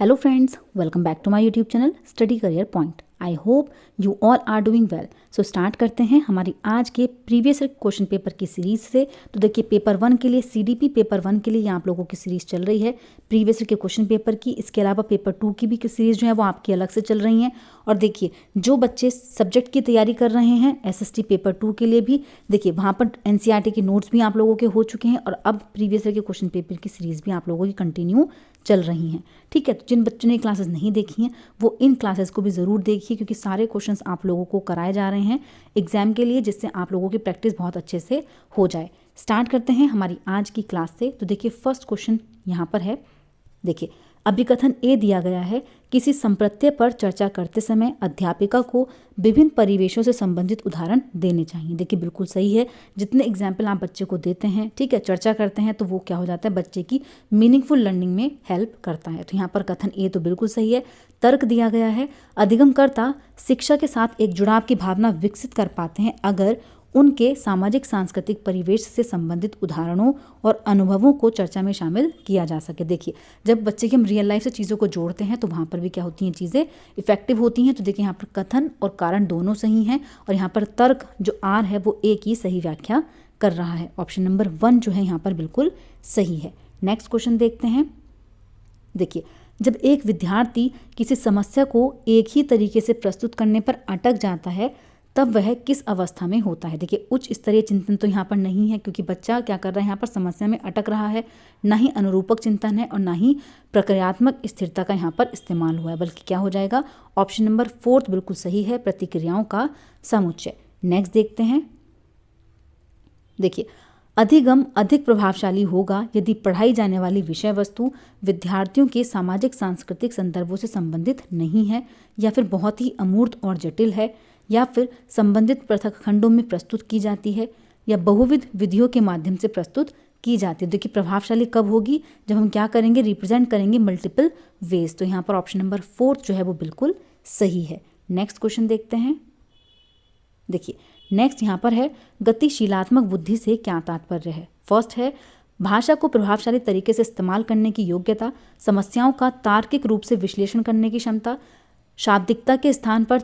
Hello friends, welcome back to my YouTube channel Study Career Point. I hope you all are doing well. So start करते हैं हमारी आज के previous question paper की series से। तो देखिए पेपर 1 के लिए CDP पेपर 1 के लिए यहाँ आप लोगों की सीरीज चल रही है प्रीवियस के क्वेश्चन पेपर की। इसके अलावा पेपर 2 की भी सीरीज जो है वो आपकी अलग से चल रही हैं। और देखिए जो बच्चे सब्जेक्ट की तैयारी कर रहे हैं SST पेपर 2 के लिए भी देखिए वहाँ पर NCERT के नोट्स भी आप लोगों के हो चुके हैं और अब प्रीवियस के क्वेश्चन पेपर की सीरीज भी आप लोगों की कंटिन्यू चल रही हैं। ठीक है, तो जिन बच्चों ने क्लासेस नहीं देखी हैं वो इन क्लासेस को भी ज़रूर देखिए क्योंकि सारे क्वेश्चंस आप लोगों को कराए जा रहे हैं एग्जाम के लिए, जिससे आप लोगों की प्रैक्टिस बहुत अच्छे से हो जाए। स्टार्ट करते हैं हमारी आज की क्लास से। तो देखिए फर्स्ट क्वेश्चन यहाँ पर है। देखिए अभिकथन ए दिया गया है, किसी संप्रत्यय पर चर्चा करते समय अध्यापिका को विभिन्न परिवेशों से संबंधित उदाहरण देने चाहिए। देखिए बिल्कुल सही है, जितने एग्जाम्पल आप बच्चे को देते हैं, ठीक है, चर्चा करते हैं तो वो क्या हो जाता है, बच्चे की मीनिंगफुल लर्निंग में हेल्प करता है। तो यहाँ पर कथन ए तो बिल्कुल सही है। तर्क दिया गया है, अधिगमकर्ता शिक्षा के साथ एक जुड़ाव की भावना विकसित कर पाते हैं अगर उनके सामाजिक सांस्कृतिक परिवेश से संबंधित उदाहरणों और अनुभवों को चर्चा में शामिल किया जा सके। देखिए जब बच्चे की हम रियल लाइफ से चीज़ों को जोड़ते हैं तो वहाँ पर भी क्या होती हैं, चीज़ें इफेक्टिव होती हैं। तो देखिए यहाँ पर कथन और कारण दोनों सही हैं और यहाँ पर तर्क जो आर है वो ए की सही व्याख्या कर रहा है। ऑप्शन नंबर 1 जो है यहाँ पर बिल्कुल सही है। नेक्स्ट क्वेश्चन देखते हैं। देखिए जब एक विद्यार्थी किसी समस्या को एक ही तरीके से प्रस्तुत करने पर अटक जाता है तब वह किस अवस्था में होता है। देखिए उच्च स्तरीय चिंतन तो यहाँ पर नहीं है क्योंकि बच्चा क्या कर रहा है, यहाँ पर समस्या में अटक रहा है, ना ही अनुरूपक चिंतन है और ना ही प्रक्रियात्मक स्थिरता का यहाँ पर इस्तेमाल हुआ है, बल्कि क्या हो जाएगा, ऑप्शन नंबर 4 बिल्कुल सही है, प्रतिक्रियाओं का समुच्चय। नेक्स्ट देखते हैं। देखिए अधिगम अधिक प्रभावशाली होगा यदि पढ़ाई जाने वाली विषय वस्तु विद्यार्थियों के सामाजिक सांस्कृतिक संदर्भों से संबंधित नहीं है या फिर बहुत ही अमूर्त और जटिल है या फिर संबंधित पृथक खंडों में प्रस्तुत की जाती है या बहुविध विधियों के माध्यम से प्रस्तुत की जाती है। देखिए प्रभावशाली कब होगी, जब हम क्या करेंगे, रिप्रेजेंट करेंगे मल्टीपल वेज। तो यहाँ पर ऑप्शन नंबर 4 जो है वो बिल्कुल सही है। नेक्स्ट क्वेश्चन देखते हैं। देखिए नेक्स्ट यहाँ पर है, गतिशीलात्मक बुद्धि से क्या तात्पर्य है। फर्स्ट है भाषा को प्रभावशाली तरीके से इस्तेमाल करने की योग्यता, समस्याओं का तार्किक रूप से विश्लेषण करने की क्षमता, शाब्दिकता के स्थान पर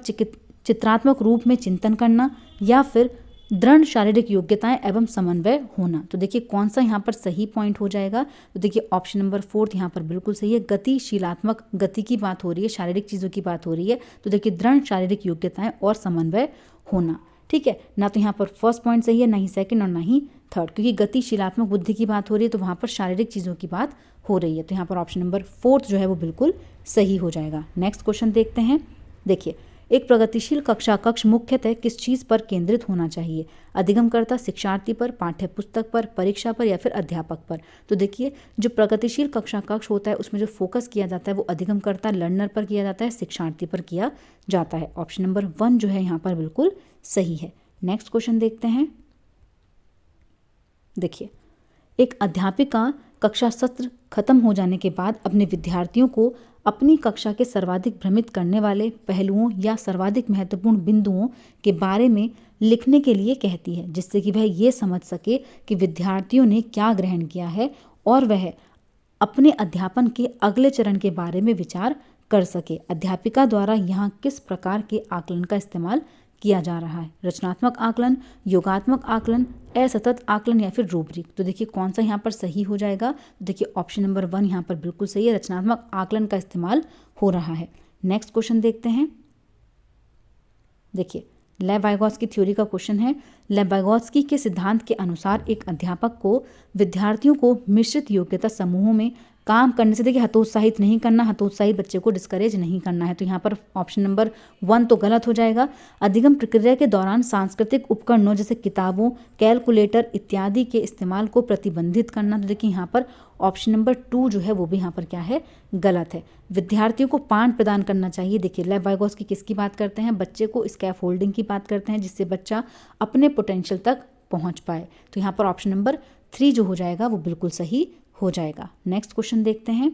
चित्रात्मक रूप में चिंतन करना या फिर दृढ़ शारीरिक योग्यताएं एवं समन्वय होना। तो देखिए कौन सा यहाँ पर सही पॉइंट हो जाएगा, तो देखिए ऑप्शन नंबर 4 यहाँ पर बिल्कुल सही है। गतिशीलात्मक, गति की बात हो रही है, शारीरिक चीज़ों की बात हो रही है, तो देखिए दृढ़ शारीरिक योग्यताएं और समन्वय होना। ठीक है, ना तो यहाँ पर फर्स्ट पॉइंट सही है, ना ही सेकंड और ना ही थर्ड, क्योंकि गतिशीलात्मक बुद्धि की बात हो रही है तो वहाँ पर शारीरिक चीज़ों की बात हो रही है। तो यहाँ पर ऑप्शन नंबर 4 जो है वो बिल्कुल सही हो जाएगा। नेक्स्ट क्वेश्चन देखते हैं। देखिए एक प्रगतिशील कक्षा कक्ष मुख्यतः किस चीज़ पर केंद्रित होना चाहिए, अधिगमकर्ता, शिक्षार्थी पर, पाठ्य पुस्तक पर, परीक्षा पर या फिर अध्यापक पर। तो देखिए जो प्रगतिशील कक्षा कक्ष होता है उसमें जो फोकस किया जाता है वो अधिगमकर्ता, लर्नर पर किया जाता है, शिक्षार्थी पर किया जाता है। ऑप्शन नंबर 1 जो है यहाँ पर बिल्कुल सही है। नेक्स्ट क्वेश्चन देखते हैं। देखिए एक अध्यापिका कक्षा सत्र खत्म हो जाने के बाद अपने विद्यार्थियों को अपनी कक्षा के सर्वाधिक भ्रमित करने वाले पहलुओं या सर्वाधिक महत्वपूर्ण बिंदुओं के बारे में लिखने के लिए कहती है, जिससे कि वह ये समझ सके कि विद्यार्थियों ने क्या ग्रहण किया है और वह अपने अध्यापन के अगले चरण के बारे में विचार कर सके। अध्यापिका द्वारा यहाँ किस प्रकार के आकलन का इस्तेमाल किया जा रहा है, रचनात्मक आकलन, योगात्मक आकलन, असतत आकलन या फिर रूब्रिक। तो देखिए कौन सा यहाँ पर सही हो जाएगा, तो देखिए ऑप्शन नंबर 1 यहाँ पर बिल्कुल सही है, रचनात्मक आकलन का इस्तेमाल हो रहा है। नेक्स्ट क्वेश्चन देखते हैं। देखिए लेव-वाइगोत्स्की थ्योरी का क्वेश्चन है। लेव-वाइगोत्स्की के सिद्धांत के अनुसार एक अध्यापक को विद्यार्थियों को मिश्रित योग्यता समूहों में काम करने से, देखिए हतोत्साहित नहीं करना, हतोत्साहित बच्चे को डिस्करेज नहीं करना है। तो यहाँ पर ऑप्शन नंबर 1 तो गलत हो जाएगा। अधिगम प्रक्रिया के दौरान सांस्कृतिक उपकरणों जैसे किताबों, कैलकुलेटर इत्यादि के इस्तेमाल को प्रतिबंधित करना। तो देखिए यहाँ पर ऑप्शन नंबर 2 जो है वो भी यहाँ पर क्या है, गलत है। विद्यार्थियों को पाठ प्रदान करना चाहिए। देखिए लेव-वाइगोत्स्की किसकी बात करते हैं, बच्चे को स्कैफोल्डिंग की बात करते हैं जिससे बच्चा अपने पोटेंशियल तक पहुँच पाए। तो यहाँ पर ऑप्शन नंबर 3 जो हो जाएगा वो बिल्कुल सही हो जाएगा। नेक्स्ट क्वेश्चन देखते हैं।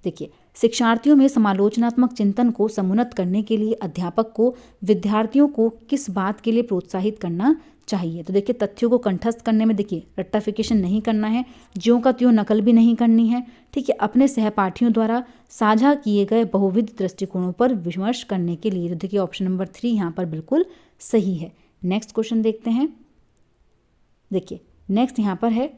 देखिए शिक्षार्थियों में समालोचनात्मक चिंतन को समुन्नत करने के लिए अध्यापक को विद्यार्थियों को किस बात के लिए प्रोत्साहित करना चाहिए। तो देखिए तथ्यों को कंठस्थ करने में देखिए रट्टाफिकेशन नहीं करना है, ज्यों का त्यों नकल भी नहीं करनी है, ठीक है। अपने सहपाठियों द्वारा साझा किए गए बहुविध दृष्टिकोणों पर विमर्श करने के लिए। तो देखिए ऑप्शन नंबर 3 यहाँ पर बिल्कुल सही है। नेक्स्ट क्वेश्चन देखते हैं। देखिए नेक्स्ट यहाँ पर है,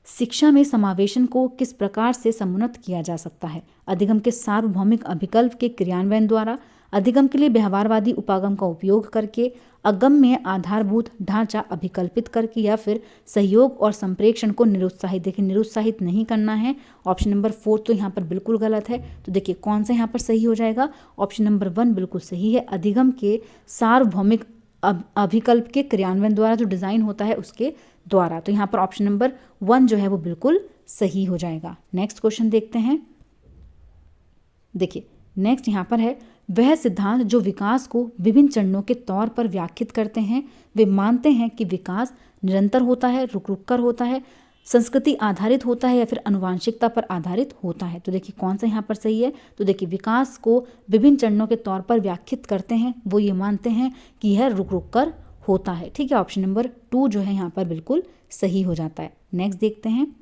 शिक्षा में समावेशन को किस प्रकार से समुन्नत किया जा सकता है? अधिगम के सार्वभौमिक अभिकल्प के क्रियान्वयन द्वारा, अधिगम के लिए व्यवहारवादी उपागम का उपयोग करके, अगम्य आधारभूत ढांचा अभिकल्पित करके, या फिर सहयोग और संप्रेक्षण को निरुत्साहित। देखिए निरुत्साहित नहीं करना है। ऑप्शन नंबर 4 तो यहाँ पर बिल्कुल गलत है। तो देखिए कौन सा यहाँ पर सही हो जाएगा? ऑप्शन नंबर 1 बिल्कुल सही है। अधिगम के सार्वभौमिक अभिकल्प के क्रियान्वयन द्वारा जो डिजाइन होता है उसके द्वारा। तो यहाँ पर ऑप्शन नंबर 1 जो है वो बिल्कुल सही हो जाएगा। नेक्स्ट क्वेश्चन देखते हैं। देखिए नेक्स्ट यहाँ पर है, वह सिद्धांत जो विकास को विभिन्न चरणों के तौर पर व्याख्यात करते हैं, वे मानते हैं कि विकास निरंतर होता है, रुक रुक कर होता है, संस्कृति आधारित होता है, या फिर आनुवांशिकता पर आधारित होता है। तो देखिए कौन सा यहाँ पर सही है? तो देखिए विकास को विभिन्न चरणों के तौर पर व्याख्यात करते हैं, वो ये मानते हैं कि यह रुक रुक कर होता है, ठीक है। ऑप्शन नंबर 2 जो है यहाँ पर बिल्कुल सही हो जाता है। नेक्स्ट देखते हैं।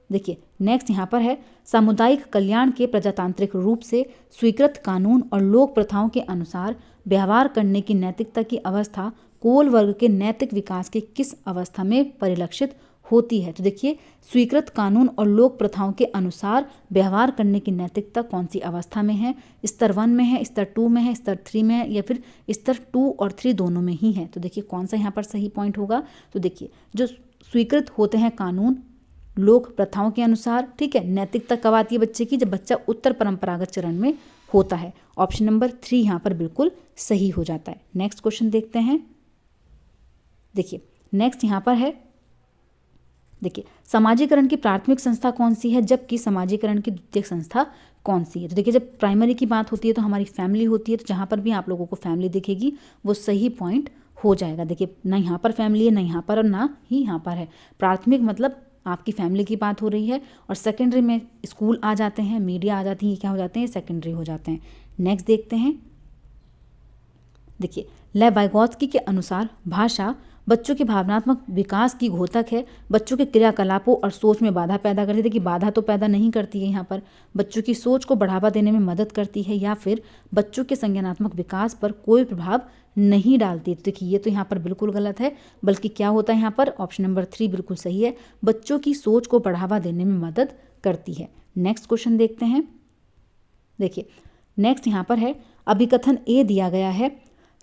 देखिए नेक्स्ट यहाँ पर है, सामुदायिक कल्याण के प्रजातांत्रिक रूप से स्वीकृत कानून और लोक प्रथाओं के अनुसार व्यवहार करने की नैतिकता की अवस्था कोल वर्ग के नैतिक विकास के किस अवस्था में परिलक्षित होती है? तो देखिए स्वीकृत कानून और लोक प्रथाओं के अनुसार व्यवहार करने की नैतिकता कौन सी अवस्था में है? स्तर 1 में है, स्तर 2 में है, स्तर 3 में है, या फिर स्तर 2 और 3 दोनों में ही है? तो देखिए कौन सा यहाँ पर सही पॉइंट होगा? तो देखिए जो स्वीकृत होते हैं कानून लोक प्रथाओं के अनुसार, ठीक है, नैतिकता कब आती है बच्चे की? जब बच्चा उत्तर परंपरागत चरण में होता है। ऑप्शन नंबर 3 यहाँ पर बिल्कुल सही हो जाता है। नेक्स्ट क्वेश्चन देखते हैं। देखिए नेक्स्ट यहाँ पर है, देखिए समाजीकरण की प्राथमिक संस्था कौन सी है, जबकि समाजीकरण की द्वितीयक संस्था कौन सी है? तो देखिए जब प्राइमरी की बात होती है तो हमारी फैमिली होती है, तो जहाँ पर भी आप लोगों को फैमिली दिखेगी वो सही पॉइंट हो जाएगा। देखिए ना यहाँ पर फैमिली है, ना यहाँ पर, और ना ही यहाँ पर है। प्राथमिक मतलब आपकी फैमिली की बात हो रही है, और सेकेंडरी में स्कूल आ जाते हैं, मीडिया आ जाती है, ये क्या हो जाते हैं? सेकेंडरी हो जाते हैं। नेक्स्ट देखते हैं। देखिए ले वाइगोत्स्की के अनुसार भाषा बच्चों के भावनात्मक विकास की घोतक है, बच्चों के क्रियाकलापों और सोच में बाधा पैदा करती है। देखिए बाधा तो पैदा नहीं करती है यहाँ पर, बच्चों की सोच को बढ़ावा देने में मदद करती है, या फिर बच्चों के संज्ञानात्मक विकास पर कोई प्रभाव नहीं डालती। तो देखिए ये तो यहाँ पर बिल्कुल गलत है, बल्कि क्या होता है यहाँ पर? ऑप्शन नंबर 3 बिल्कुल सही है, बच्चों की सोच को बढ़ावा देने में मदद करती है। नेक्स्ट क्वेश्चन देखते हैं। देखिए नेक्स्ट यहाँ पर है, अभिकथन ए दिया गया है,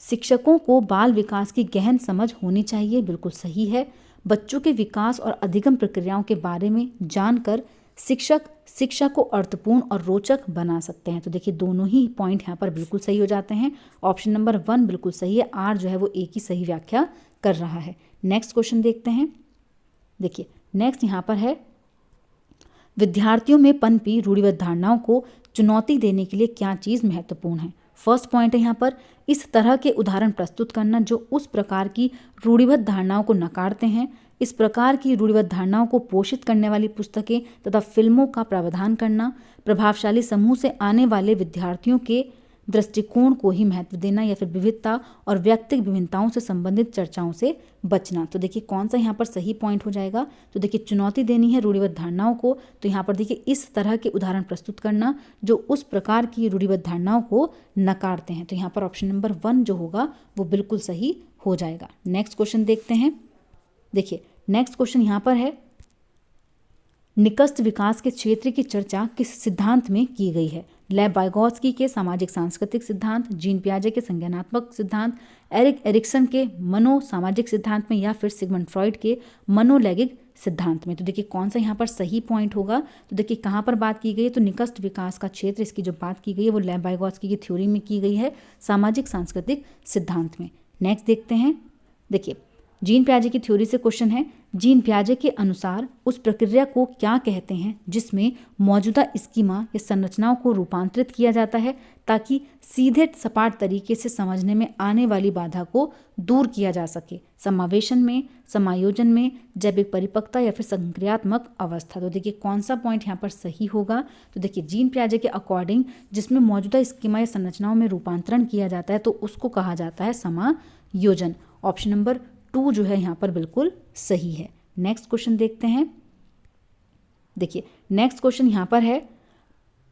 शिक्षकों को बाल विकास की गहन समझ होनी चाहिए, बिल्कुल सही है। बच्चों के विकास और अधिगम प्रक्रियाओं के बारे में जानकर शिक्षक शिक्षा को अर्थपूर्ण और रोचक बना सकते हैं। तो देखिए दोनों ही पॉइंट यहाँ पर बिल्कुल सही हो जाते हैं। ऑप्शन नंबर 1 बिल्कुल सही है, आर जो है वो एक ही सही व्याख्या कर रहा है। नेक्स्ट क्वेश्चन देखते हैं। देखिए नेक्स्ट यहाँ पर है, विद्यार्थियों में पनपी रूढ़िबद्ध धारणाओं को चुनौती देने के लिए क्या चीज़ महत्वपूर्ण है? फर्स्ट पॉइंट है यहाँ पर, इस तरह के उदाहरण प्रस्तुत करना जो उस प्रकार की रूढ़िबद्ध धारणाओं को नकारते हैं। इस प्रकार की रूढ़िबद्ध धारणाओं को पोषित करने वाली पुस्तकें तथा फिल्मों का प्रावधान करना। प्रभावशाली समूह से आने वाले विद्यार्थियों के दृष्टिकोण को ही महत्व देना, या फिर विविधता और व्यक्तिगत विभिन्नताओं से संबंधित चर्चाओं से बचना। तो देखिए कौन सा यहाँ पर सही पॉइंट हो जाएगा? तो देखिए चुनौती देनी है रूढ़िबद्ध धारणाओं को, तो यहाँ पर देखिए इस तरह के उदाहरण प्रस्तुत करना जो उस प्रकार की रूढ़िबद्ध धारणाओं को नकारते हैं। तो यहाँ पर ऑप्शन नंबर 1 जो होगा वो बिल्कुल सही हो जाएगा। नेक्स्ट क्वेश्चन देखते हैं। देखिए नेक्स्ट क्वेश्चन यहाँ पर है, निकस्त विकास के क्षेत्र की चर्चा किस सिद्धांत में की गई है? ले वाइगोत्स्की के सामाजिक सांस्कृतिक सिद्धांत, जीन पियाजे के संज्ञानात्मक सिद्धांत, एरिक एरिक्सन के मनो सामाजिक सिद्धांत में, या फिर सिगमंड फ्रॉइड के मनोलैंगिक सिद्धांत में? तो देखिए कौन सा यहाँ पर सही पॉइंट होगा? तो देखिए कहाँ पर बात की गई है? तो निकस्त विकास का क्षेत्र, इसकी जो बात की गई है वो ले वाइगोत्स्की की थ्योरी में की गई है, सामाजिक सांस्कृतिक सिद्धांत में। नेक्स्ट देखते हैं। देखिए जीन पियाजे की थ्योरी से क्वेश्चन है, जीन पियाजे के अनुसार उस प्रक्रिया को क्या कहते हैं जिसमें मौजूदा स्कीमा या संरचनाओं को रूपांतरित किया जाता है ताकि सीधे सपाट तरीके से समझने में आने वाली बाधा को दूर किया जा सके? समावेशन में, समायोजन में, जैविक परिपक्वता, या फिर संक्रियात्मक अवस्था? तो देखिए कौन सा पॉइंट यहाँ पर सही होगा? तो देखिए जीन पियाजे के अकॉर्डिंग जिसमें मौजूदा स्कीमा या संरचनाओं में रूपांतरण किया जाता है तो उसको कहा जाता है समायोजन। ऑप्शन नंबर 2 जो है यहाँ पर बिल्कुल सही है। नेक्स्ट क्वेश्चन देखते हैं। देखिए नेक्स्ट क्वेश्चन यहाँ पर है,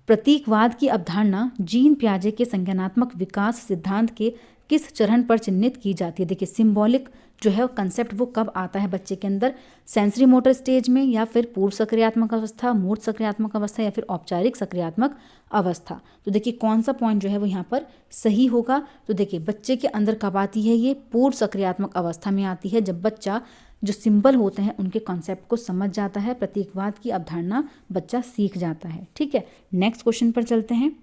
प्रतीकवाद की अवधारणा जीन पियाजे के संज्ञानात्मक विकास सिद्धांत के किस चरण पर चिन्हित की जाती है। देखिए सिंबॉलिक जो है कंसेप्ट वो कब आता है बच्चे के अंदर, सेंसरी मोटर स्टेज में, या फिर पूर्व सक्रियात्मक अवस्था, मूर्त सक्रियात्मक अवस्था, या फिर औपचारिक सक्रियात्मक अवस्था। तो देखिए कौन सा पॉइंट जो है वो यहाँ पर सही होगा। तो देखिए बच्चे के अंदर कब आती है, ये पूर्व सक्रियात्मक अवस्था में आती है, जब बच्चा जो सिंबल होते हैं उनके कॉन्सेप्ट को समझ जाता है, प्रतीकवाद की अवधारणा बच्चा सीख जाता है। ठीक है, नेक्स्ट क्वेश्चन पर चलते हैं।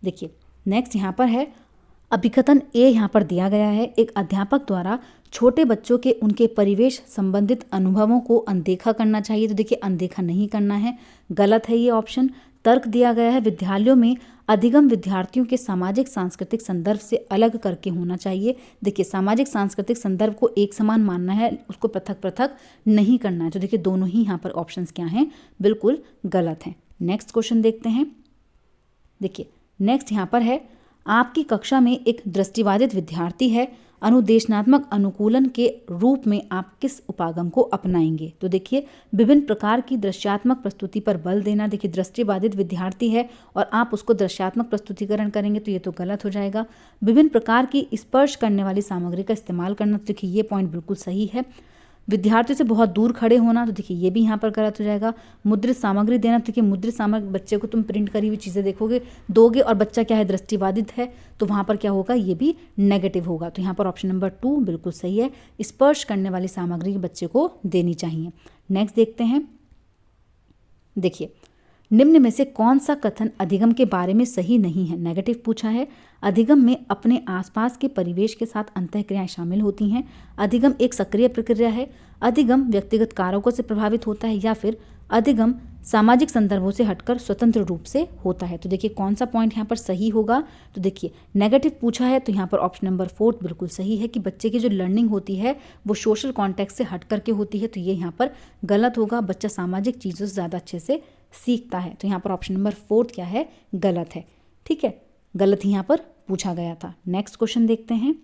देखिए नेक्स्ट यहाँ पर है, अभिकथन ए यहाँ पर दिया गया है, एक अध्यापक द्वारा छोटे बच्चों के उनके परिवेश संबंधित अनुभवों को अनदेखा करना चाहिए। तो देखिए अनदेखा नहीं करना है, गलत है ये ऑप्शन। तर्क दिया गया है, विद्यालयों में अधिगम विद्यार्थियों के सामाजिक सांस्कृतिक संदर्भ से अलग करके होना चाहिए। देखिए सामाजिक सांस्कृतिक संदर्भ को एक समान मानना है, उसको पृथक पृथक नहीं करना है। तो देखिए दोनों ही यहाँ पर ऑप्शंस क्या हैं, बिल्कुल गलत हैं। नेक्स्ट क्वेश्चन देखते हैं। देखिए नेक्स्ट यहाँ पर है, आपकी कक्षा में एक दृष्टिबाधित विद्यार्थी है, अनुदेशनात्मक अनुकूलन के रूप में आप किस उपागम को अपनाएंगे। तो देखिए विभिन्न प्रकार की दृश्यात्मक प्रस्तुति पर बल देना। देखिए दृष्टिबाधित विद्यार्थी है और आप उसको दृश्यात्मक प्रस्तुतिकरण करेंगे तो ये तो गलत हो जाएगा। विभिन्न प्रकार की स्पर्श करने वाली सामग्री का इस्तेमाल करना, तो देखिए ये पॉइंट बिल्कुल सही है। विद्यार्थियों से बहुत दूर खड़े होना, तो देखिए ये भी यहाँ पर गलत हो जाएगा। मुद्रित सामग्री देना, तो देखिए मुद्रित सामग्री बच्चे को तुम प्रिंट करी हुई चीज़ें दोगे और बच्चा क्या है, दृष्टिबाधित है, तो वहाँ पर क्या होगा, ये भी नेगेटिव होगा। तो यहाँ पर ऑप्शन नंबर 2 बिल्कुल सही है, स्पर्श करने वाली सामग्री बच्चे को देनी चाहिए। नेक्स्ट देखते हैं। देखिए निम्न में से कौन सा कथन अधिगम के बारे में सही नहीं है। नेगेटिव पूछा है, अधिगम में अपने आसपास के परिवेश के साथ अंतःक्रियाएं शामिल होती हैं, अधिगम एक सक्रिय प्रक्रिया है, अधिगम व्यक्तिगत कारकों से प्रभावित होता है, या फिर अधिगम सामाजिक संदर्भों से हटकर स्वतंत्र रूप से होता है। तो देखिए कौन सा पॉइंट यहाँ पर सही होगा। तो देखिए नेगेटिव पूछा है, तो यहाँ पर ऑप्शन नंबर 4 बिल्कुल सही है कि बच्चे की जो लर्निंग होती है वो सोशल कॉन्टेक्स्ट से हट करके होती है, तो ये यहाँ पर गलत होगा। बच्चा सामाजिक चीज़ों से ज़्यादा अच्छे से सीखता है, तो यहाँ पर ऑप्शन नंबर 4 क्या है, गलत है। ठीक है, गलत ही यहाँ पर पूछा गया था। नेक्स्ट क्वेश्चन देखते हैं।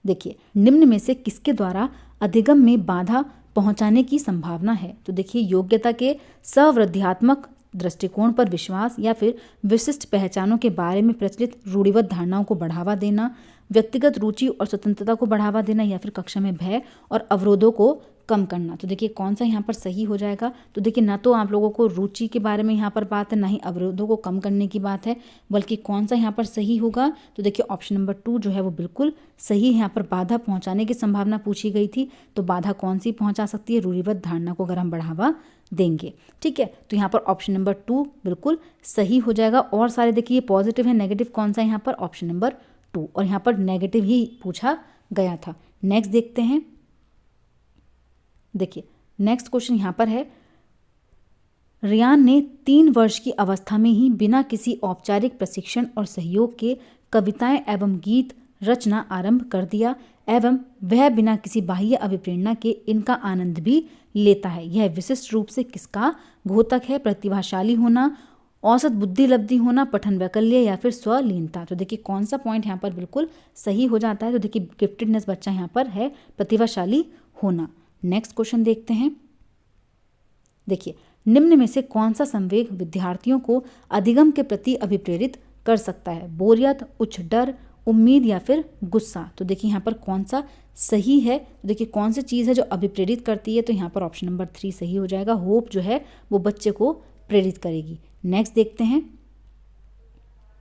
देखिए निम्न में से किसके द्वारा अधिगम में बाधा पहुंचाने की संभावना है। तो देखिए योग्यता के संवृद्धियात्मक दृष्टिकोण पर विश्वास, या फिर विशिष्ट पहचानों के बारे में प्रचलित रूढ़िबद्ध धारणाओं को बढ़ावा देना, व्यक्तिगत रुचि और स्वतंत्रता को बढ़ावा देना, या फिर कक्षा में भय और अवरोधों को कम करना। तो देखिए कौन सा यहाँ पर सही हो जाएगा। तो देखिए ना तो आप लोगों को रुचि के बारे में यहाँ पर बात है, ना ही अवरोधों को कम करने की बात है, बल्कि कौन सा यहाँ पर सही होगा। तो देखिए ऑप्शन नंबर 2 जो है वो बिल्कुल सही है। यहाँ पर बाधा पहुँचाने की संभावना पूछी गई थी, तो बाधा कौन सी पहुँचा सकती है, रूढ़िबद्ध धारणा को अगर हम बढ़ावा देंगे। ठीक है, तो यहाँ पर ऑप्शन नंबर 2 बिल्कुल सही हो जाएगा। और सारे देखिए पॉजिटिव है, नेगेटिव कौन सा यहाँ पर, ऑप्शन नंबर 2, और यहाँ पर नेगेटिव ही पूछा गया था। नेक्स्ट देखते हैं। देखिए नेक्स्ट क्वेश्चन यहाँ पर है, रियान ने 3 वर्ष की अवस्था में ही बिना किसी औपचारिक प्रशिक्षण और सहयोग के कविताएं एवं गीत रचना आरंभ कर दिया, एवं वह बिना किसी बाह्य अभिप्रेरणा के इनका आनंद भी लेता है। यह विशिष्ट रूप से किसका घोतक है, प्रतिभाशाली होना, औसत बुद्धि लब्धि होना, पठन वैकल्य, या फिर स्वलीनता। तो देखिए कौन सा पॉइंट यहाँ पर बिल्कुल सही हो जाता है। तो देखिए गिफ्टेडनेस बच्चा यहाँ पर है, प्रतिभाशाली होना। नेक्स्ट क्वेश्चन देखते हैं। देखिए निम्न में से कौन सा संवेग विद्यार्थियों को अधिगम के प्रति अभिप्रेरित कर सकता है, बोरियत, उच्च डर, उम्मीद, या फिर गुस्सा। तो देखिए यहाँ पर कौन सा सही है। तो देखिए कौन सी चीज़ है जो अभिप्रेरित करती है, तो यहाँ पर ऑप्शन नंबर 3 सही हो जाएगा। होप जो है वो बच्चे को प्रेरित करेगी। नेक्स्ट देखते हैं।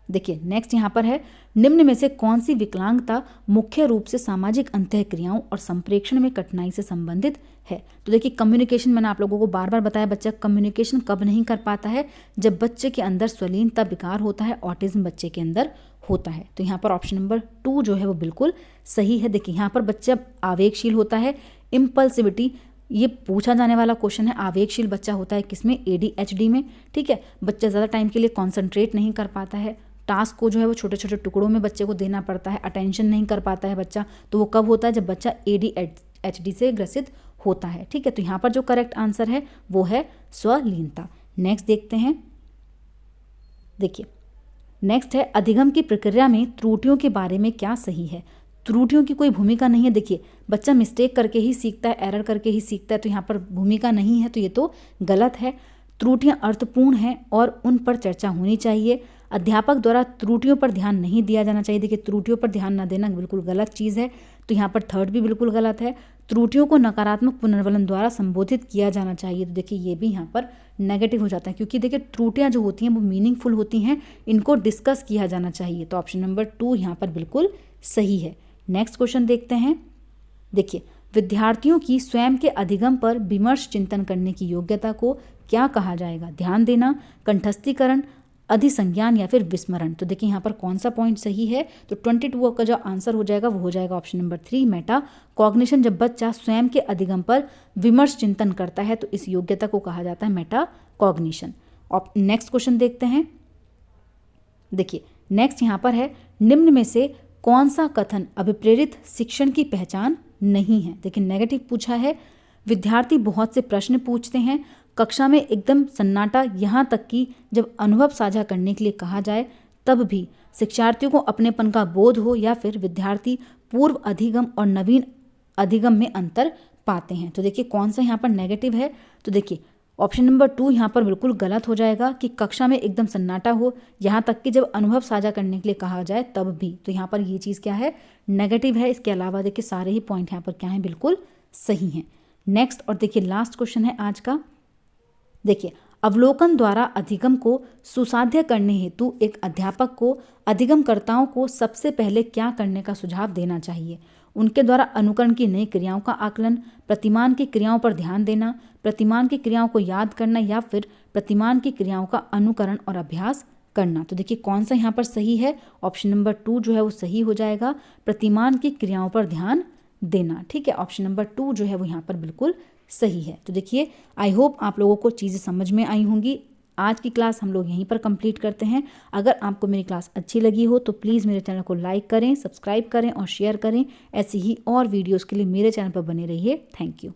देखिए नेक्स्ट यहाँ पर है, निम्न में से कौन सी विकलांगता मुख्य रूप से सामाजिक अंतःक्रियाओं और संप्रेषण में कठिनाई से संबंधित है। तो देखिए कम्युनिकेशन, मैंने आप लोगों को बार बार बताया, बच्चा कम्युनिकेशन कब नहीं कर पाता है, जब बच्चे के अंदर स्वलीनता विकार होता है, ऑटिज्म बच्चे के अंदर होता है। तो यहाँ पर ऑप्शन नंबर 2 जो है वो बिल्कुल सही है। देखिए यहाँ पर बच्चा आवेगशील होता है, इम्पल्सिविटी, ये पूछा जाने वाला क्वेश्चन है। आवेगशील बच्चा होता है किसमें, ADHD में। ठीक है, बच्चा ज़्यादा टाइम के लिए कॉन्सेंट्रेट नहीं कर पाता है, टास्क को जो है वो छोटे छोटे टुकड़ों में बच्चे को देना पड़ता है, अटेंशन नहीं कर पाता है बच्चा। तो वो कब होता है, जब बच्चा ADHD से ग्रसित होता है। ठीक है, तो यहाँ पर जो करेक्ट आंसर है वो है स्वलीनता। नेक्स्ट देखते हैं। देखिए नेक्स्ट है, अधिगम की प्रक्रिया में त्रुटियों के बारे में क्या सही है। त्रुटियों की कोई भूमिका नहीं है। देखिए बच्चा मिस्टेक करके ही सीखता है, एरर करके ही सीखता है, तो यहाँ पर भूमिका नहीं है, तो ये तो गलत है। त्रुटियां अर्थपूर्ण हैं और उन पर चर्चा होनी चाहिए। अध्यापक द्वारा त्रुटियों पर ध्यान नहीं दिया जाना चाहिए। देखिए त्रुटियों पर ध्यान न देना बिल्कुल गलत चीज़ है, तो यहाँ पर थर्ड भी बिल्कुल गलत है। त्रुटियों को नकारात्मक पुनर्वलन द्वारा संबोधित किया जाना चाहिए, तो देखिए ये भी यहाँ पर नेगेटिव हो जाता है, क्योंकि देखिए त्रुटियां जो होती हैं वो मीनिंगफुल होती हैं, इनको डिस्कस किया जाना चाहिए। तो ऑप्शन नंबर 2 यहाँ पर बिल्कुल सही है। नेक्स्ट क्वेश्चन देखते हैं। देखिए विद्यार्थियों की स्वयं के अधिगम पर विमर्श चिंतन करने की योग्यता को क्या कहा जाएगा? ध्यान देना, कंठस्थीकरण, अधिसंज्ञान या फिर विस्मरण। तो देखिए यहाँ पर कौन सा पॉइंट सही है? तो 22 का जो आंसर हो जाएगा वो हो जाएगा ऑप्शन नंबर 3 मेटा कॉग्निशन। जब बच्चा स्वयं के अधिगम पर विमर्श चिंतन करता है तो इस योग्यता को कहा जाता है मेटा कॉग्निशन। नेक्स्ट क्वेश्चन देखते हैं। देखिए नेक्स्ट यहाँ पर है, निम्न में से कौन सा कथन अभिप्रेरित शिक्षण की पहचान नहीं है? देखिए नेगेटिव पूछा है। विद्यार्थी बहुत से प्रश्न पूछते हैं, कक्षा में एकदम सन्नाटा, यहाँ तक कि जब अनुभव साझा करने के लिए कहा जाए तब भी शिक्षार्थियों को अपनेपन का बोध हो, या फिर विद्यार्थी पूर्व अधिगम और नवीन अधिगम में अंतर पाते हैं। तो देखिए कौन सा यहाँ पर नेगेटिव है? तो देखिए ऑप्शन नंबर 2 यहाँ पर बिल्कुल गलत हो जाएगा कि कक्षा में एकदम सन्नाटा हो, यहाँ तक कि जब अनुभव साझा करने के लिए कहा जाए तब भी। तो यहाँ पर ये चीज़ क्या है? नेगेटिव है। इसके अलावा देखिए सारे ही पॉइंट यहाँ पर क्या हैं? बिल्कुल सही हैं। नेक्स्ट और देखिए लास्ट क्वेश्चन है आज का। देखिए अवलोकन द्वारा अधिगम को सुसाध्य करने हेतु एक अध्यापक को अधिगमकर्ताओं को सबसे पहले क्या करने का सुझाव देना चाहिए? उनके द्वारा अनुकरण की नई क्रियाओं का आकलन, प्रतिमान की क्रियाओं पर ध्यान देना, प्रतिमान की क्रियाओं को याद करना, या फिर प्रतिमान की क्रियाओं का अनुकरण और अभ्यास करना। तो देखिए कौन सा यहाँ पर सही है? ऑप्शन नंबर 2 जो है वो सही हो जाएगा, प्रतिमान की क्रियाओं पर ध्यान देना। ठीक है, ऑप्शन नंबर 2 जो है वो यहाँ पर बिल्कुल सही है। तो देखिए आई होप आप लोगों को चीज़ें समझ में आई होंगी। आज की क्लास हम लोग यहीं पर कंप्लीट करते हैं। अगर आपको मेरी क्लास अच्छी लगी हो तो प्लीज़ मेरे चैनल को लाइक करें, सब्सक्राइब करें और शेयर करें। ऐसी ही और वीडियोस के लिए मेरे चैनल पर बने रहिए। Thank you.